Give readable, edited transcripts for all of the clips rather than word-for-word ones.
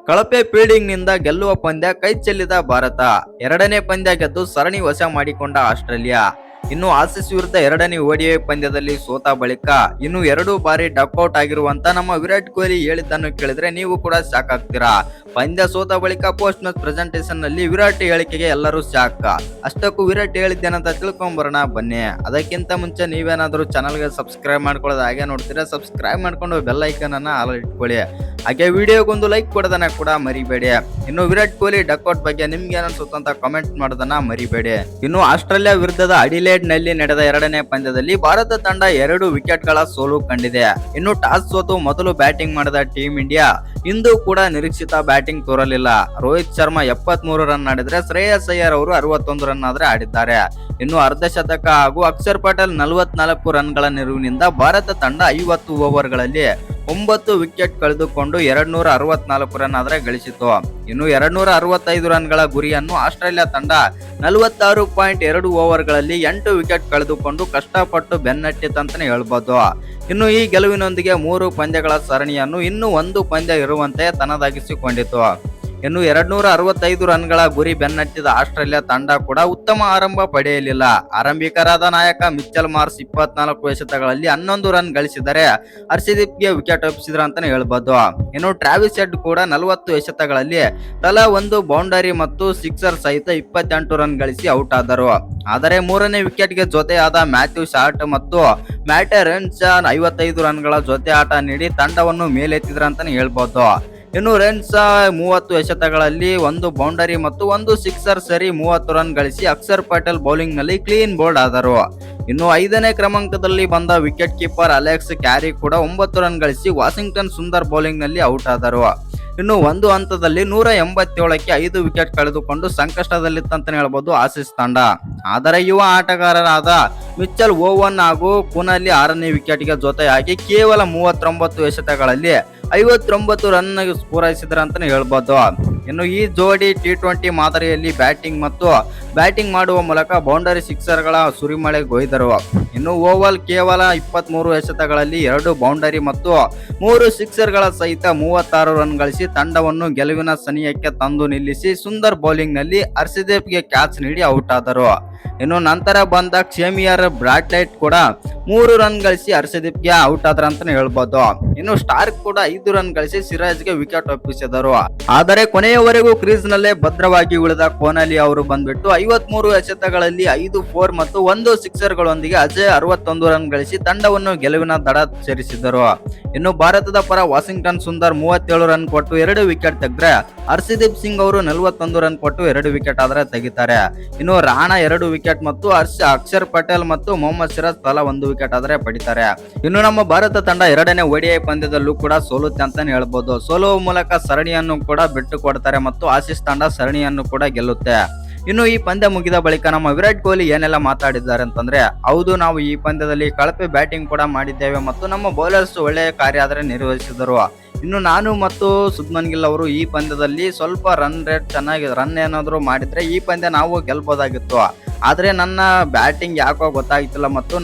ಕಳಪೆ ಫೀಲ್ಡಿಂಗ್ನಿಂದ ಗೆಲ್ಲುವ ಪಂದ್ಯ ಕೈ ಚೆಲ್ಲಿದ ಭಾರತ. ಎರಡನೇ ಪಂದ್ಯ ಗೆದ್ದು ಸರಣಿ ವಶ ಮಾಡಿಕೊಂಡ ಆಸ್ಟ್ರೇಲಿಯಾ. ಇನ್ನು ಆಸೀಸ್ ವಿರುದ್ಧ ಎರಡನೇ ಓಡಿಐ ಪಂದ್ಯದಲ್ಲಿ ಸೋತ ಬಳಿಕ ಇನ್ನು 2 ಬಾರಿ ಡಕ್ಔಟ್ ಆಗಿರುವಂತ ನಮ್ಮ ವಿರಾಟ್ ಕೊಹ್ಲಿ ಹೇಳಿದ್ದನ್ನು ಕೇಳಿದ್ರೆ ನೀವು ಕೂಡ ಶಾಕ್ ಆಗ್ತೀರಾ. ಪಂದ್ಯ ಸೋತ ಬಳಿಕ ಪೋಸ್ಟ್ ಮ್ಯಾಚ್ ಪ್ರೆಸೆಂಟೇಷನ್ ನಲ್ಲಿ ವಿರಾಟ್ ಹೇಳಿಕೆಗೆ ಎಲ್ಲರೂ ಶಾಕ್. ಅಷ್ಟಕ್ಕೂ ವಿರಾಟ್ ಹೇಳಿದ್ದೇನಂತ ತಿಳ್ಕೊಂಬರೋಣ ಬನ್ನಿ. ಅದಕ್ಕಿಂತ ಮುಂಚೆ ನೀವೇನಾದ್ರೂ ಚಾನಲ್ಗೆ ಸಬ್ಸ್ಕ್ರೈಬ್ ಮಾಡ್ಕೊಳ್ಳೋದು ಹಾಗೆ ನೋಡ್ತೀರಾ, ಸಬ್ಸ್ಕ್ರೈಬ್ ಮಾಡ್ಕೊಂಡು ಬೆಲ್ ಐಕನ್ ಅನ್ನ ಆಲ್ ಇಟ್ಕೊಳ್ಳಿ. ಹಾಗೆ ವಿಡಿಯೋಗೊಂದು ಲೈಕ್ ಕೊಡೋದನ್ನ ಕೂಡ ಮರಿಬೇಡಿ. ಇನ್ನು ವಿರಾಟ್ ಕೊಹ್ಲಿ ಡಕ್ಔಟ್ ಬಗ್ಗೆ ನಿಮ್ಗೆ ಏನನ್ಸುತ್ತೆ ಅಂತ ಕಾಮೆಂಟ್ ಮಾಡೋದನ್ನ ಮರಿಬೇಡಿ. ಇನ್ನು ಆಸ್ಟ್ರೇಲಿಯಾ ವಿರುದ್ಧದ ಅಡಿಲೇಡ್ ನಲ್ಲಿ ನಡೆದ ಎರಡನೇ ಪಂದ್ಯದಲ್ಲಿ ಭಾರತ ತಂಡ 2 ವಿಕೆಟ್ ಗಳ ಸೋಲು ಕಂಡಿದೆ. ಇನ್ನು ಟಾಸ್ ಸೋತು ಮೊದಲು ಬ್ಯಾಟಿಂಗ್ ಮಾಡಿದ ಟೀಂ ಇಂಡಿಯಾ ಇಂದು ಕೂಡ ನಿರೀಕ್ಷಿತ ಬ್ಯಾಟಿಂಗ್ ತೋರಲಿಲ್ಲ. ರೋಹಿತ್ ಶರ್ಮಾ 73 ರನ್ ಆಡಿದ್ರೆ ಶ್ರೇಯಸ್ ಅಯ್ಯರ್ ಅವರು 61 ರನ್ ಆದ್ರೆ ಆಡಿದ್ದಾರೆ. ಇನ್ನು ಅರ್ಧ ಶತಕ ಹಾಗೂ ಅಕ್ಷರ್ ಪಟೇಲ್ 44 ರನ್ಗಳ ನೆರವಿನಿಂದ ಭಾರತ ತಂಡ 50 ಓವರ್ಗಳಲ್ಲಿ 9 ವಿಕೆಟ್ ಕಳೆದುಕೊಂಡು 264 ರನ್ ಆದ್ರೆ ಗಳಿಸಿತು. ಇನ್ನು 265 ರನ್ಗಳ ಗುರಿಯನ್ನು ಆಸ್ಟ್ರೇಲಿಯಾ ತಂಡ 46.2 ಓವರ್ಗಳಲ್ಲಿ 8 ವಿಕೆಟ್ ಕಳೆದುಕೊಂಡು ಕಷ್ಟಪಟ್ಟು ಬೆನ್ನಟ್ಟಿತಂತಾನೆ ಹೇಳ್ಬೋದು. ಇನ್ನು ಈ ಗೆಲುವಿನೊಂದಿಗೆ 3 ಪಂದ್ಯಗಳ ಸರಣಿಯನ್ನು ಇನ್ನೂ 1 ಪಂದ್ಯ ಇರುವಂತೆ ತನ್ನದಾಗಿಸಿಕೊಂಡಿತು. ಇನ್ನು 265 ರನ್ಗಳ ಗುರಿ ಬೆನ್ನಟ್ಟಿದ ಆಸ್ಟ್ರೇಲಿಯಾ ತಂಡ ಕೂಡ ಉತ್ತಮ ಆರಂಭ ಪಡೆಯಲಿಲ್ಲ. ಆರಂಭಿಕರಾದ ನಾಯಕ ಮಿಚೆಲ್ ಮಾರ್ಷ್ 24 ಎಸೆತಗಳಲ್ಲಿ 11 ರನ್ ಗಳಿಸಿದರೆ ಹರ್ಷದೀಪ್ಗೆ ವಿಕೆಟ್ ಒಪ್ಪಿಸಿದ್ರು ಅಂತಾನೆ ಹೇಳ್ಬೋದು. ಇನ್ನು ಟ್ರಾವಿಸ್ ಹೆಡ್ ಕೂಡ 40 ಎಸೆತಗಳಲ್ಲಿ ತಲಾ 1 ಬೌಂಡರಿ ಮತ್ತು ಸಿಕ್ಸರ್ ಸಹಿತ 28 ರನ್ ಗಳಿಸಿ ಔಟ್ ಆದರು. ಆದರೆ 3ನೇ ವಿಕೆಟ್ಗೆ ಜೊತೆಯಾದ ಮ್ಯಾಥ್ಯೂ ಶಾರ್ಟ್ ಮತ್ತು ಮ್ಯಾಟೆ ರೆನ್ಸಾ 55 ರನ್ಗಳ ಜೊತೆ ಆಟ ನೀಡಿ ತಂಡವನ್ನು ಮೇಲೆತ್ತಿದ್ರು ಅಂತಾನೆ ಹೇಳ್ಬೋದು. ಇನ್ನು ರೆನ್ಸಾ 30 ಎಸೆತಗಳಲ್ಲಿ 1 ಬೌಂಡರಿ ಮತ್ತು 1 ಸಿಕ್ಸರ್ ಸೇರಿ 30 ರನ್ ಗಳಿಸಿ ಅಕ್ಷರ್ ಪಟೇಲ್ ಬೌಲಿಂಗ್ ನಲ್ಲಿ ಕ್ಲೀನ್ ಬೋಲ್ಡ್ ಆದರು. ಇನ್ನು 5ನೇ ಕ್ರಮಾಂಕದಲ್ಲಿ ಬಂದ ವಿಕೆಟ್ ಕೀಪರ್ ಅಲೆಕ್ಸ್ ಕ್ಯಾರಿ ಕೂಡ 9 ರನ್ ಗಳಿಸಿ ವಾಷಿಂಗ್ಟನ್ ಸುಂದರ್ ಬೌಲಿಂಗ್ ನಲ್ಲಿ ಔಟ್ ಆದರು. ಇನ್ನು ಒಂದು ಹಂತದಲ್ಲಿ 187ಕ್ಕೆ 5 ವಿಕೆಟ್ ಕಳೆದುಕೊಂಡು ಸಂಕಷ್ಟದಲ್ಲಿತ್ತಂತಾನೆ ಹೇಳ್ಬೋದು ಆಸೀಸ್ ತಂಡ. ಆದರೆ ಯುವ ಆಟಗಾರರಾದ ಮಿಚೆಲ್ ಓವನ್ ಹಾಗೂ ಕುನಲ್ಲಿ 6ನೇ ವಿಕೆಟ್ಗೆ ಜೊತೆಯಾಗಿ ಕೇವಲ 39 ಎಸೆತಗಳಲ್ಲಿ 59 ರನ್ ಪೂರೈಸಿದ್ರು ಅಂತಾನೆ ಹೇಳ್ಬೋದು. ಇನ್ನು ಈ ಜೋಡಿ T20 ಮಾದರಿಯಲ್ಲಿ ಬ್ಯಾಟಿಂಗ್ ಮಾಡುವ ಮೂಲಕ ಬೌಂಡರಿ ಸಿಕ್ಸರ್ಗಳ ಸುರಿಮಳೆಗೊಯ್ದರು. ಇನ್ನು ಓವಲ್ ಕೇವಲ 23 ಎಸೆತಗಳಲ್ಲಿ 2 ಬೌಂಡರಿ ಮತ್ತು 3 ಸಿಕ್ಸರ್ಗಳ ಸಹಿತ 36 ರನ್ ಗಳಿಸಿ ತಂಡವನ್ನು ಗೆಲುವಿನ ಸನಿಯಕ್ಕೆ ತಂದು ನಿಲ್ಲಿಸಿ ಸುಂದರ್ ಬೌಲಿಂಗ್ ನಲ್ಲಿ ಹರ್ಷದೀಪ್ಗೆ ಕ್ಯಾಚ್ ನೀಡಿ ಔಟ್ ಆದರು. ಇನ್ನು ನಂತರ ಬಂದ ಕ್ಷೇಮಿಯರ್ ಬ್ರಾಟ್ಲೈಟ್ ಕೂಡ 3 ರನ್ ಗಳಿಸಿ ಹರ್ಷದೀಪ್ಗೆ ಔಟ್ ಆದ್ರ ಅಂತಾನೆ ಹೇಳ್ಬೋದು. ಇನ್ನು ಸ್ಟಾರ್ಕ್ ಕೂಡ 5 ರನ್ ಗಳಿಸಿ ಸಿರಾಜ್ಗೆ ವಿಕೆಟ್ ಒಪ್ಪಿಸಿದರು. ಆದರೆ ಕೊನೆಯವರೆಗೂ ಕ್ರೀಸ್ ನಲ್ಲೇ ಭದ್ರವಾಗಿ ಉಳಿದ ಕೊಹ್ಲಿ ಅವರು ಬಂದ್ಬಿಟ್ಟು 53 ಎಸೆತಗಳಲ್ಲಿ 5 4 ಮತ್ತು 1 ಸಿಕ್ಸರ್ ಗಳೊಂದಿಗೆ ಅಜಯ್ 61 ರನ್ ಗಳಿಸಿ ತಂಡವನ್ನು ಗೆಲುವಿನ ದಡ ಸೇರಿಸಿದರು. ಇನ್ನು ಭಾರತದ ಪರ ವಾಷಿಂಗ್ಟನ್ ಸುಂದರ್ 37 ರನ್ ಕೊಟ್ಟು 2 ವಿಕೆಟ್ ತೆಗೆದ್ರೆ ಹರ್ಷದೀಪ್ ಸಿಂಗ್ ಅವರು 41 ರನ್ ಕೊಟ್ಟು 2 ವಿಕೆಟ್ ಆದ್ರೆ ತೆಗಿತಾರೆ. ಇನ್ನು ರಾಣಾ 2 ವಿಕೆಟ್ ಮತ್ತು ಅಕ್ಷರ್ ಪಟೇಲ್ ಮತ್ತು ಮೊಹಮ್ಮದ್ ಸಿರಾಜ್ ತಲಾ 1 ವಿಕೆಟ್ ಆದ್ರೆ ಪಡಿತಾರೆ. ಇನ್ನು ನಮ್ಮ ಭಾರತ ತಂಡ ಎರಡನೇ ಓಡಿಐ ಪಂದ್ಯದಲ್ಲೂ ಕೂಡ ಸೋಲುತ್ತೆ ಅಂತಾನೆ ಹೇಳ್ಬೋದು. ಸೋಲುವ ಮೂಲಕ ಸರಣಿಯನ್ನು ಕೂಡ ಬಿಟ್ಟು ಕೊಡ್ತಾರೆ ಮತ್ತು ಆಸೀಸ್ ತಂಡ ಸರಣಿಯನ್ನು ಕೂಡ ಗೆಲ್ಲುತ್ತೆ. ಇನ್ನು ಈ ಪಂದ್ಯ ಮುಗಿದ ಬಳಿಕ ನಮ್ಮ ವಿರಾಟ್ ಕೊಹ್ಲಿ ಏನೆಲ್ಲ ಮಾತಾಡಿದ್ದಾರೆ ಅಂತಂದ್ರೆ, ಹೌದು ನಾವು ಈ ಪಂದ್ಯದಲ್ಲಿ ಕಳಪೆ ಬ್ಯಾಟಿಂಗ್ ಕೂಡ ಮಾಡಿದ್ದೇವೆ ಮತ್ತು ನಮ್ಮ ಬೌಲರ್ಸ್ ಒಳ್ಳೆಯ ಕಾರ್ಯ ಆದ್ರೆ ನಿರ್ವಹಿಸಿದರು. ಇನ್ನು ನಾನು ಮತ್ತು ಶುಭ್ಮನ್ ಗಿಲ್ ಅವರು ಈ ಪಂದ್ಯದಲ್ಲಿ ಸ್ವಲ್ಪ ರನ್ ಏನಾದ್ರು ಮಾಡಿದ್ರೆ ಈ ಪಂದ್ಯ ನಾವು ಗೆಲ್ಬೋದಾಗಿತ್ತು. ಆದ್ರೆ ನನ್ನ ಬ್ಯಾಟಿಂಗ್ ಯಾಕೋ ಗೊತ್ತಾಗ್ತಿಲ್ಲ ಮತ್ತು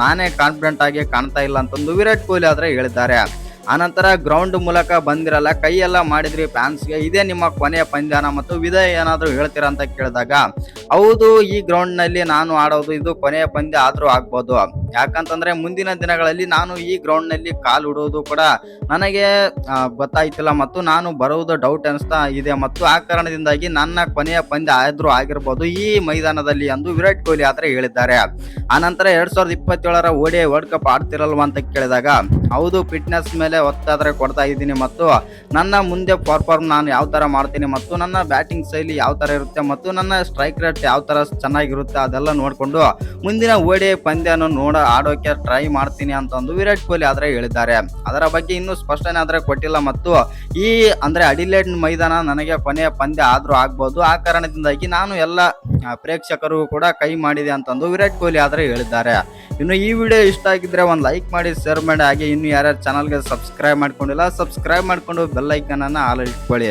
ನಾನೇ ಕಾನ್ಫಿಡೆಂಟ್ ಆಗಿ ಕಾಣ್ತಾ ಇಲ್ಲ ಅಂತಂದು ವಿರಾಟ್ ಕೊಹ್ಲಿ ಆದ್ರೆ ಹೇಳಿದ್ದಾರೆ. ಆನಂತರ ಗ್ರೌಂಡ್ ಮೂಲಕ ಬಂದಿರಲ್ಲ, ಕೈ ಎಲ್ಲ ಮಾಡಿದ್ರಿ ಫ್ಯಾನ್ಸ್ಗೆ, ಇದೇ ನಿಮ್ಮ ಕೊನೆಯ ಪಂದ್ಯನ ಮತ್ತು ವಿದಾಯ ಏನಾದ್ರು ಹೇಳ್ತೀರಾ ಅಂತ ಕೇಳಿದಾಗ, ಹೌದು ಈ ಗ್ರೌಂಡ್ ನಲ್ಲಿ ನಾನು ಆಡೋದು ಇದು ಕೊನೆಯ ಪಂದ್ಯ ಆದ್ರೂ ಆಗ್ಬೋದು. ಯಾಕಂತಂದ್ರೆ ಮುಂದಿನ ದಿನಗಳಲ್ಲಿ ನಾನು ಈ ಗ್ರೌಂಡ್ ನಲ್ಲಿ ಕಾಲು ಇಡುವುದು ಕೂಡ ನನಗೆ ಗೊತ್ತಾಯ್ತಿಲ್ಲ ಮತ್ತು ನಾನು ಬರುವುದು ಡೌಟ್ ಅನಿಸ್ತಾ ಇದೆ ಮತ್ತು ಆ ಕಾರಣದಿಂದಾಗಿ ನನ್ನ ಕೊನೆಯ ಪಂದ್ಯ ಆದ್ರೂ ಆಗಿರ್ಬೋದು ಈ ಮೈದಾನದಲ್ಲಿ ಎಂದು ವಿರಾಟ್ ಕೊಹ್ಲಿ ಆದ್ರೆ ಹೇಳಿದ್ದಾರೆ. ಆನಂತರ 2027ರ ಓಡಿಐ ವರ್ಲ್ಡ್ ಕಪ್ ಆಡ್ತಿರಲ್ವಾ ಅಂತ ಕೇಳಿದಾಗ, ಹೌದು ಫಿಟ್ನೆಸ್ ಮೇಲೆ ಒತ್ತಾದ್ರೆ ಕೊಡ್ತಾ ಇದ್ದೀನಿ ಮತ್ತು ನನ್ನ ಮುಂದೆ ಪರ್ಫಾರ್ಮ್ ನಾನು ಯಾವ ತರ ಮಾಡ್ತೀನಿ ಮತ್ತು ನನ್ನ ಬ್ಯಾಟಿಂಗ್ ಶೈಲಿ ಯಾವ ತರ ಇರುತ್ತೆ ಮತ್ತು ನನ್ನ ಸ್ಟ್ರೈಕ್ ರೇಟ್ ಯಾವ ತರ ಚೆನ್ನಾಗಿರುತ್ತೆ ಅದೆಲ್ಲ ನೋಡ್ಕೊಂಡು ಮುಂದಿನ ಓಡಿಐ ಪಂದ್ಯನ ಆಡೋಕೆ ಟ್ರೈ ಮಾಡ್ತೀನಿ ಅಂತಂದು ವಿರಾಟ್ ಕೊಹ್ಲಿ ಆದ್ರೆ ಹೇಳಿದ್ದಾರೆ. ಅದರ ಬಗ್ಗೆ ಇನ್ನೂ ಸ್ಪಷ್ಟನೆ ಆದ್ರೆ ಕೊಟ್ಟಿಲ್ಲ ಮತ್ತು ಈ ಅಂದ್ರೆ ಅಡಿಲೇಡ್ ಮೈದಾನ ನನಗೆ ಕೊನೆಯ ಪಂದ್ಯ ಆದ್ರೂ ಆಗ್ಬೋದು, ಆ ಕಾರಣದಿಂದಾಗಿ ನಾನು ಎಲ್ಲ ಪ್ರೇಕ್ಷಕರು ಕೂಡ ಕೈ ಮಾಡಿದೆ ಅಂತಂದು ವಿರಾಟ್ ಕೊಹ್ಲಿ ಆದ್ರೆ ಹೇಳಿದ್ದಾರೆ. ಇನ್ನು ಈ ವಿಡಿಯೋ ಇಷ್ಟ ಆಗಿದ್ರೆ ಒಂದು ಲೈಕ್ ಮಾಡಿ, ಶೇರ್ ಮಾಡಿ, ಹಾಗೆ ಇನ್ನು ಯಾರ್ಯಾರು ಚಾನಲ್ಗೆ ಸಬ್ಸ್ಕ್ರೈಬ್ ಮಾಡ್ಕೊಂಡಿಲ್ಲ ಸಬ್ಸ್ಕ್ರೈಬ್ ಮಾಡ್ಕೊಂಡು ಬೆಲ್ ಐಕನ್ ಅನ್ನ ಆಲ್ ಇಟ್ಕೊಳ್ಳಿ.